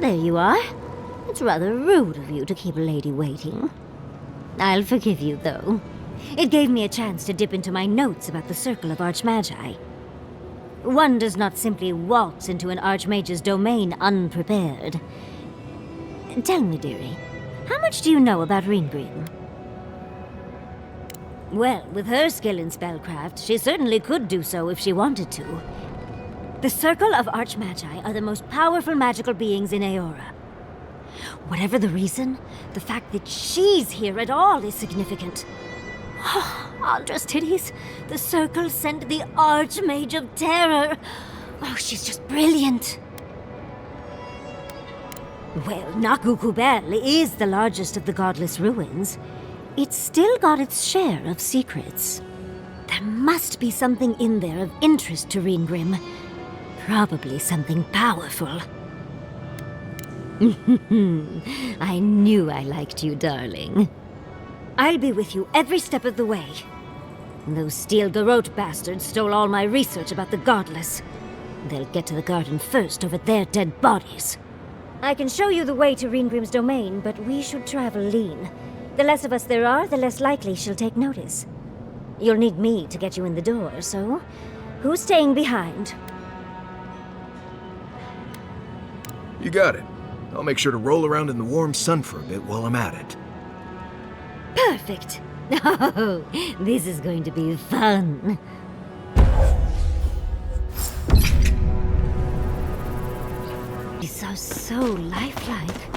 There you are. It's rather rude of you to keep a lady waiting. I'll forgive you, though. It gave me a chance to dip into my notes about the Circle of Archmagi. One does not simply waltz into an Archmage's domain unprepared. Tell me, dearie, how much do you know about Ringgrim? Well, with her skill in spellcraft, she certainly could do so if she wanted to. The Circle of Archmagi are the most powerful magical beings in Eora. Whatever the reason, the fact that she's here at all is significant. Andra's titties, the Circle sent the Archmage of Terror. Oh, she's just brilliant. Well, Nakukubel is the largest of the godless ruins. It's still got its share of secrets. There must be something in there of interest to Ringgrim. Probably something powerful. I knew I liked you, darling. I'll be with you every step of the way. Those Steel Garrote bastards stole all my research about the Godless. They'll get to the garden first over their dead bodies. I can show you the way to Ringgrim's domain, but we should travel lean. The less of us there are, the less likely she'll take notice. You'll need me to get you in the door, so who's staying behind? You got it. I'll make sure to roll around in the warm sun for a bit while I'm at it. Perfect. Oh, this is going to be fun. These are so lifelike.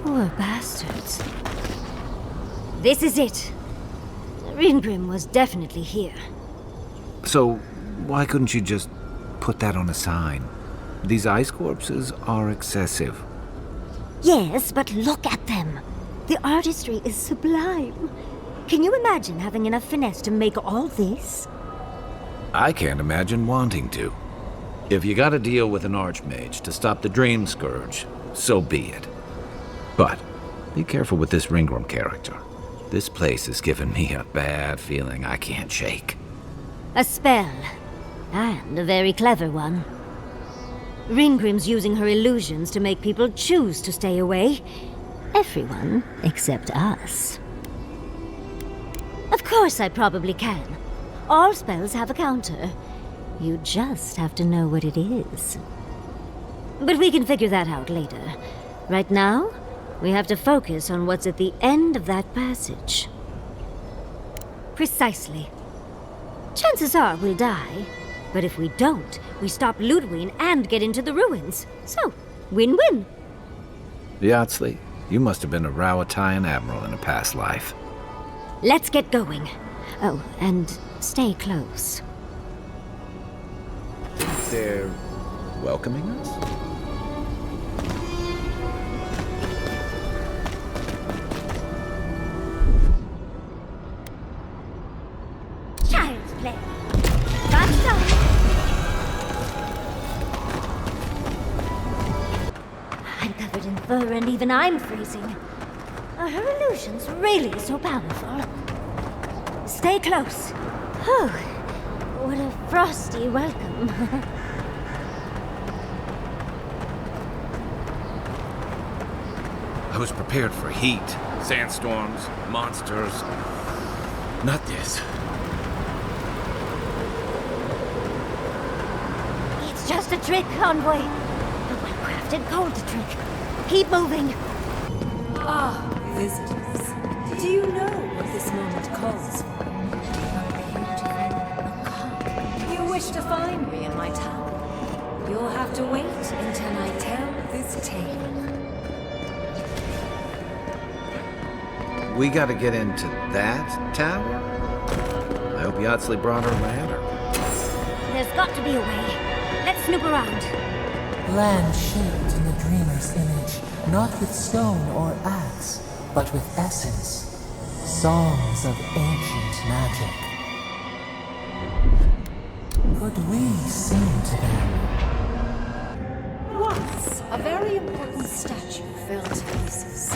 Poor bastards. This is it. Ringgrim was definitely here. So, why couldn't you just put that on a sign? These ice corpses are excessive. Yes, but look at them. The artistry is sublime. Can you imagine having enough finesse to make all this? I can't imagine wanting to. If you gotta deal with an Archmage to stop the Dream Scourge, so be it. But be careful with this Ringgrim character. This place has given me a bad feeling I can't shake. A spell. And a very clever one. Ringgrim's using her illusions to make people choose to stay away. Everyone except us. Of course I probably can. All spells have a counter. You just have to know what it is. But we can figure that out later. Right now, we have to focus on what's at the end of that passage. Precisely. Chances are we'll die. But if we don't, we stop Ludwig and get into the ruins. So, win-win. Yatsley, you must have been a Rowatayan admiral in a past life. Let's get going. Oh, and stay close. They're welcoming us? Child's play. That's all. I'm covered in fur and even I'm freezing. Are her illusions really so powerful? Stay close. Oh, what a frosty welcome. I was prepared for heat, sandstorms, monsters. Not this. It's just a trick, Envoy. A well-crafted cold trick. Keep moving. Ah, visitors. Do you know what this moment calls for? You wish to find me in my tower. You'll have to wait until I tell this tale. We gotta get into that tower? I hope Yatsley brought her ladder. There's got to be a way. Let's snoop around. Land shaped in the dreamer's image, not with stone or axe, but with essence. Songs of ancient magic. Could we sing to them? Once, a very important statue fell to pieces,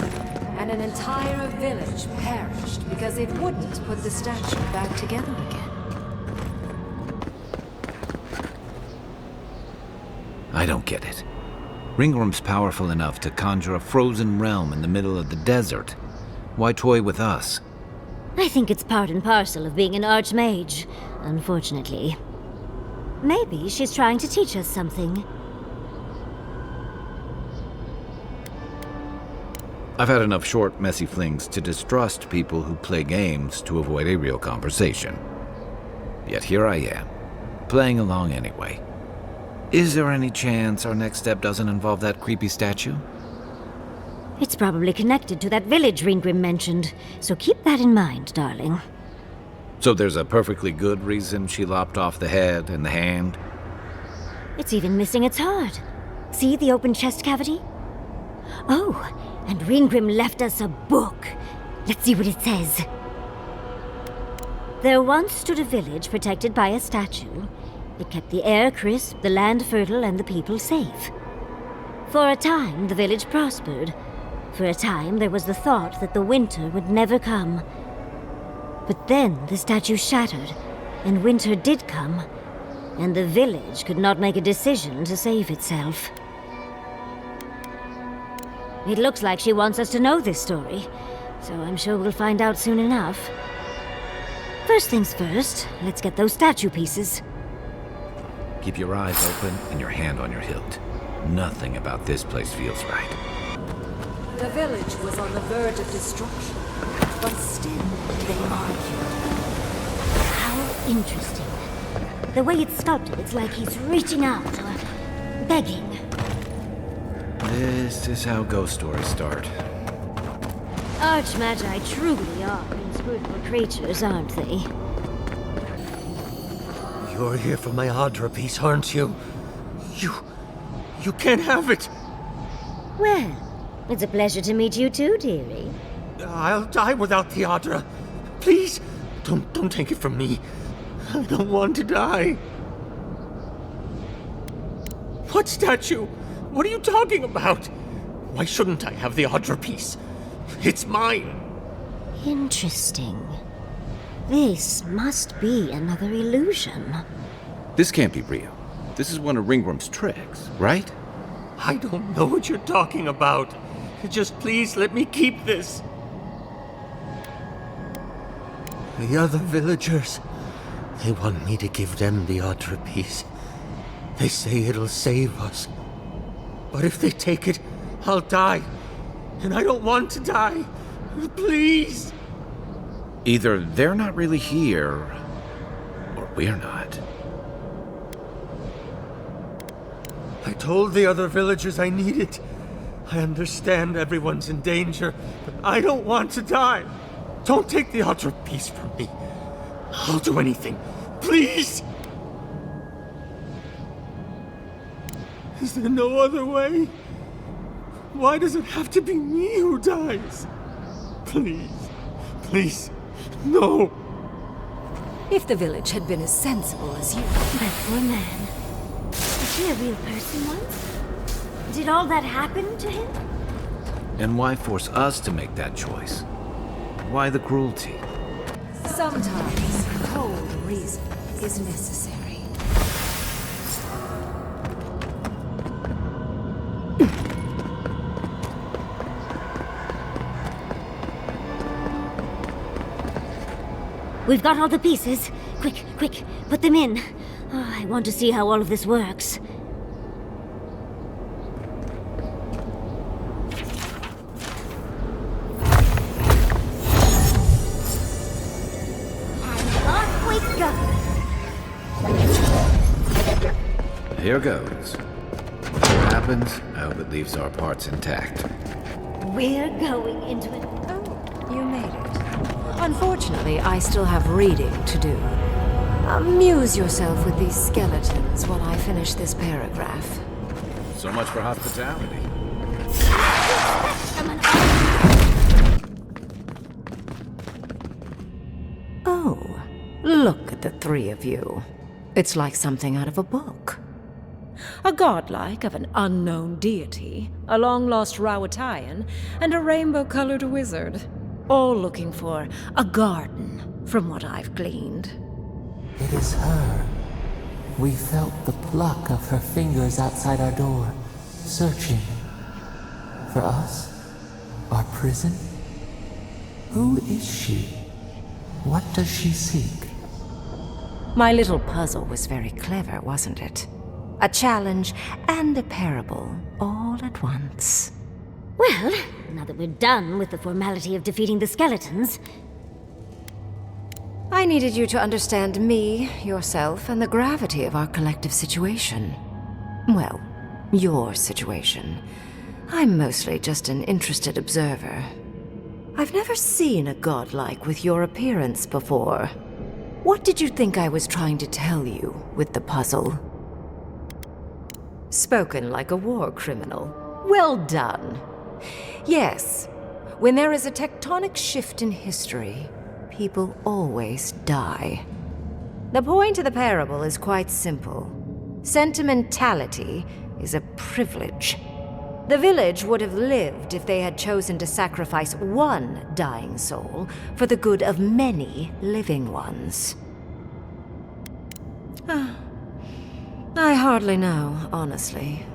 and an entire village perished because it wouldn't put the statue back together again. I don't get it. Ringworm's powerful enough to conjure a frozen realm in the middle of the desert. Why toy with us? I think it's part and parcel of being an archmage, unfortunately. Maybe she's trying to teach us something. I've had enough short, messy flings to distrust people who play games to avoid a real conversation. Yet here I am, playing along anyway. Is there any chance our next step doesn't involve that creepy statue? It's probably connected to that village Ringgrim mentioned, so keep that in mind, darling. So there's a perfectly good reason she lopped off the head and the hand? It's even missing its heart. See the open chest cavity? Oh, and Ringgrim left us a book. Let's see what it says. There once stood a village protected by a statue. It kept the air crisp, the land fertile, and the people safe. For a time, the village prospered. For a time, there was the thought that the winter would never come. But then the statue shattered, and winter did come, and the village could not make a decision to save itself. It looks like she wants us to know this story, so I'm sure we'll find out soon enough. First things first, let's get those statue pieces. Keep your eyes open and your hand on your hilt. Nothing about this place feels right. The village was on the verge of destruction, but still they argued. How interesting. The way it's sculpted, it's like he's reaching out or begging. This is how ghost stories start. Archmagi truly are inscrutable creatures, aren't they? You're here for my Audra piece, aren't you? You can't have it! Well, it's a pleasure to meet you too, dearie. I'll die without the Audra. Please, don't take it from me. I don't want to die. What statue? What are you talking about? Why shouldn't I have the Audra piece? It's mine. Interesting. This must be another illusion. This can't be real. This is one of Ringgrim's tricks, right? I don't know what you're talking about. Just please let me keep this. The other villagers, they want me to give them the Audra piece. They say it'll save us. But if they take it, I'll die. And I don't want to die. Please. Either they're not really here, or we're not. I told the other villagers I need it. I understand everyone's in danger, but I don't want to die. Don't take the Audra piece from me. I'll do anything. Please! Is there no other way? Why does it have to be me who dies? Please. Please. No. If the village had been as sensible as you... That poor man. Was he a real person once? Did all that happen to him? And why force us to make that choice? Why the cruelty? Sometimes cold reason is necessary. We've got all the pieces. Quick, quick, put them in. Oh, I want to see how all of this works. And off we go. Here goes. Whatever happens, I hope it leaves our parts intact. We're going into it. Oh, you made it. Unfortunately, I still have reading to do. Amuse yourself with these skeletons while I finish this paragraph. So much for hospitality. Oh, look at the three of you. It's like something out of a book. A godlike of an unknown deity, a long-lost Rawatayan, and a rainbow-colored wizard. All looking for a garden, from what I've gleaned. It is her. We felt the pluck of her fingers outside our door. searching for us? Our prison? Who is she? What does she seek? My little puzzle was very clever, wasn't it? A challenge and a parable all at once. Well, now that we're done with the formality of defeating the skeletons, I needed you to understand me, yourself, and the gravity of our collective situation. Well, your situation. I'm mostly just an interested observer. I've never seen a godlike with your appearance before. What did you think I was trying to tell you with the puzzle? Spoken like a war criminal. Well done. Yes, when there is a tectonic shift in history, people always die. The point of the parable is quite simple. Sentimentality is a privilege. The village would have lived if they had chosen to sacrifice one dying soul for the good of many living ones. I hardly know, honestly.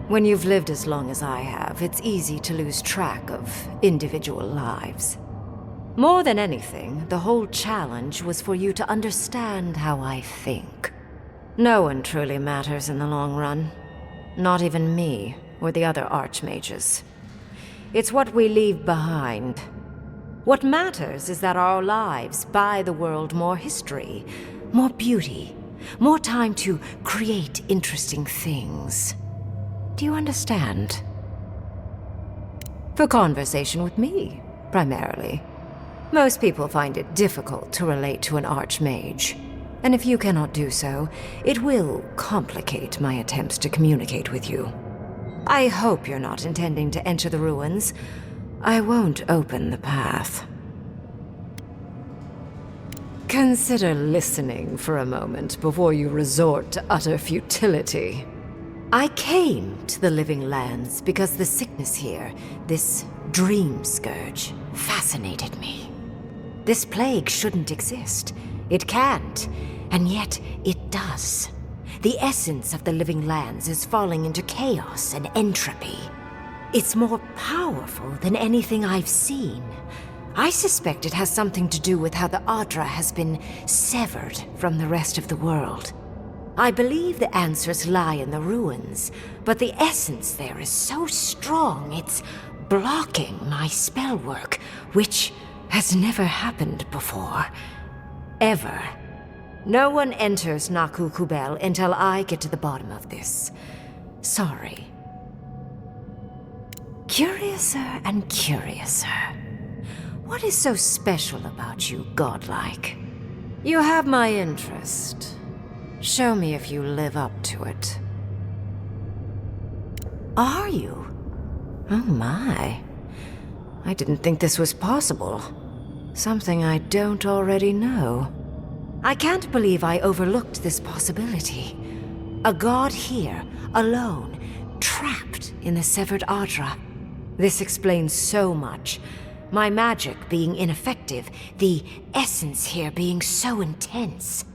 When you've lived as long as I have, it's easy to lose track of individual lives. More than anything, the whole challenge was for you to understand how I think. No one truly matters in the long run. Not even me, or the other archmages. It's what we leave behind. What matters is that our lives buy the world more history, more beauty, more time to create interesting things. Do you understand? For conversation with me, primarily. Most people find it difficult to relate to an archmage. And if you cannot do so, it will complicate my attempts to communicate with you. I hope you're not intending to enter the ruins. I won't open the path. Consider listening for a moment before you resort to utter futility. I came to the Living Lands because the sickness here, this dream scourge, fascinated me. This plague shouldn't exist. It can't, and yet it does. The essence of the Living Lands is falling into chaos and entropy. It's more powerful than anything I've seen. I suspect it has something to do with how the Adra has been severed from the rest of the world. I believe the answers lie in the ruins, but the essence there is so strong it's blocking my spell work, which has never happened before. Ever. No one enters Naku Kubel until I get to the bottom of this. Sorry. Curiouser and curiouser. What is so special about you, godlike? You have my interest. Show me if you live up to it. Are you? Oh my. I didn't think this was possible. Something I don't already know. I can't believe I overlooked this possibility. A god here, alone, trapped in the severed Adra. This explains so much. My magic being ineffective, the essence here being so intense.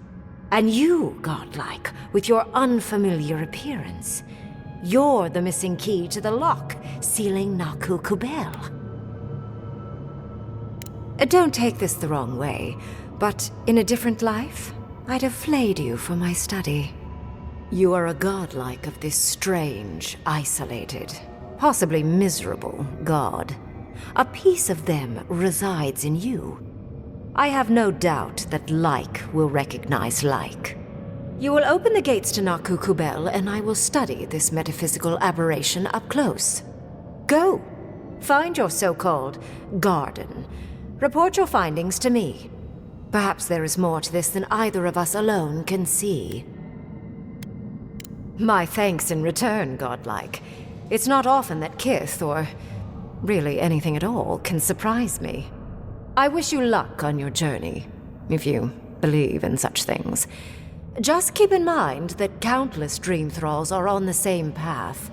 And you, godlike, with your unfamiliar appearance. You're the missing key to the lock, sealing Naku Kubel. Don't take this the wrong way, but in a different life, I'd have flayed you for my study. You are a godlike of this strange, isolated, possibly miserable god. A piece of them resides in you. I have no doubt that like will recognize like. You will open the gates to Naku Kubel, and I will study this metaphysical aberration up close. Go. Find your so-called garden. Report your findings to me. Perhaps there is more to this than either of us alone can see. My thanks in return, godlike. It's not often that Kith, or really anything at all, can surprise me. I wish you luck on your journey, if you believe in such things. Just keep in mind that countless dream thralls are on the same path.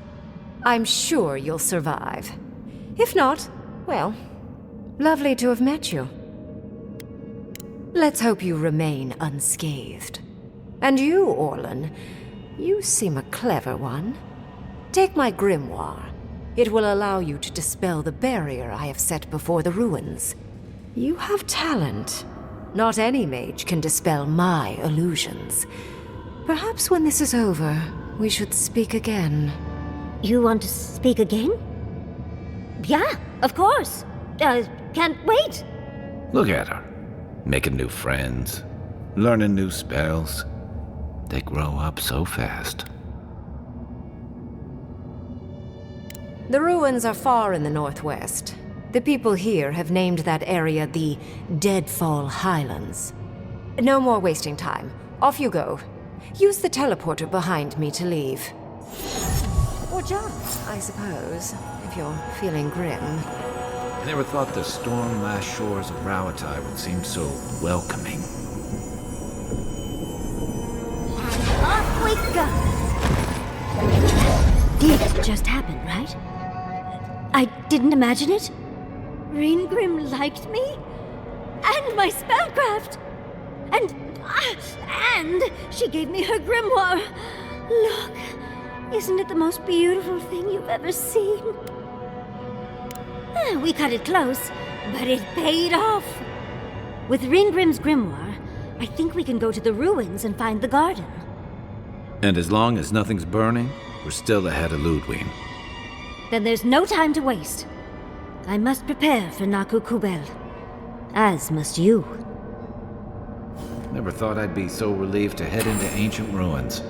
I'm sure you'll survive. If not, well, lovely to have met you. Let's hope you remain unscathed. And you, Orlan, you seem a clever one. Take my grimoire. It will allow you to dispel the barrier I have set before the ruins. You have talent. Not any mage can dispel my illusions. Perhaps when this is over, we should speak again. You want to speak again? Yeah, of course. Can't wait. Look at her. Making new friends, learning new spells. They grow up so fast. The ruins are far in the northwest. The people here have named that area the Deadfall Highlands. No more wasting time. Off you go. Use the teleporter behind me to leave. Or jump, I suppose, if you're feeling grim. I never thought the storm-lashed shores of Rawatai would seem so welcoming. And off we go! Did just happen, right? I didn't imagine it. Ringrim liked me? And my spellcraft! And she gave me her grimoire! Look, isn't it the most beautiful thing you've ever seen? We cut it close, but it paid off. With Ringgrim's grimoire, I think we can go to the ruins and find the garden. And as long as nothing's burning, we're still ahead of Ludwig. Then there's no time to waste. I must prepare for Naku Kubel. As must you. Never thought I'd be so relieved to head into ancient ruins.